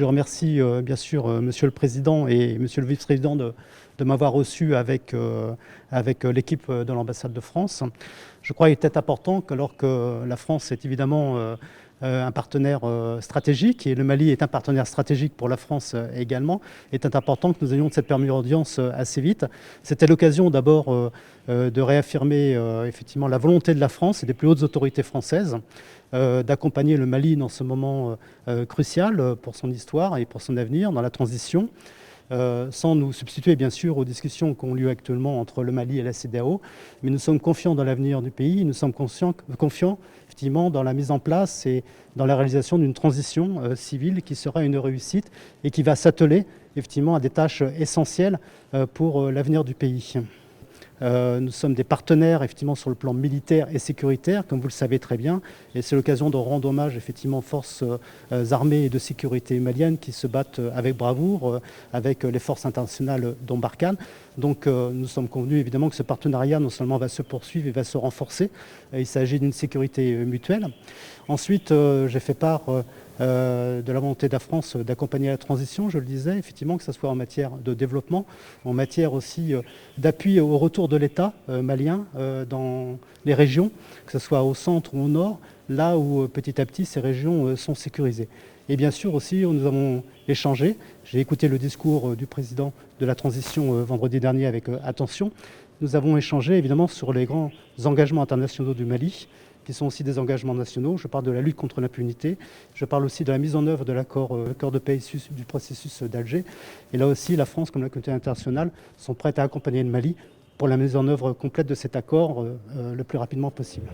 Je remercie bien sûr Monsieur le Président et Monsieur le Vice-président de m'avoir reçu avec l'équipe de l'ambassade de France. Je crois qu'il était important que, alors que la France est évidemment un partenaire stratégique, et le Mali est un partenaire stratégique pour la France également, il était important que nous ayons cette première audience assez vite. C'était l'occasion d'abord de réaffirmer effectivement la volonté de la France et des plus hautes autorités françaises d'accompagner le Mali dans ce moment crucial pour son histoire et pour son avenir dans la transition. Sans nous substituer bien sûr aux discussions qui ont lieu actuellement entre le Mali et la CEDEAO, mais nous sommes confiants dans l'avenir du pays, nous sommes confiants effectivement dans la mise en place et dans la réalisation d'une transition civile qui sera une réussite et qui va s'atteler effectivement à des tâches essentielles pour l'avenir du pays. Nous sommes des partenaires effectivement sur le plan militaire et sécuritaire, comme vous le savez très bien, et c'est l'occasion de rendre hommage effectivement aux forces armées et de sécurité maliennes qui se battent avec bravoure avec les forces internationales dont Barkhane. Donc nous sommes convenus évidemment que ce partenariat non seulement va se poursuivre et va se renforcer, il s'agit d'une sécurité mutuelle. Ensuite, j'ai fait part de la volonté de la France d'accompagner la transition, je le disais, effectivement, que ce soit en matière de développement, en matière aussi d'appui au retour de l'État malien dans les régions, que ce soit au centre ou au nord, là où petit à petit ces régions sont sécurisées. Et bien sûr aussi, nous avons échangé, j'ai écouté le discours du président de la transition vendredi dernier avec attention, nous avons échangé évidemment sur les grands engagements internationaux du Mali, qui sont aussi des engagements nationaux. Je parle de la lutte contre l'impunité, je parle aussi de la mise en œuvre de l'accord de paix issu du processus d'Alger. Et là aussi, la France, comme la communauté internationale, sont prêtes à accompagner le Mali pour la mise en œuvre complète de cet accord le plus rapidement possible.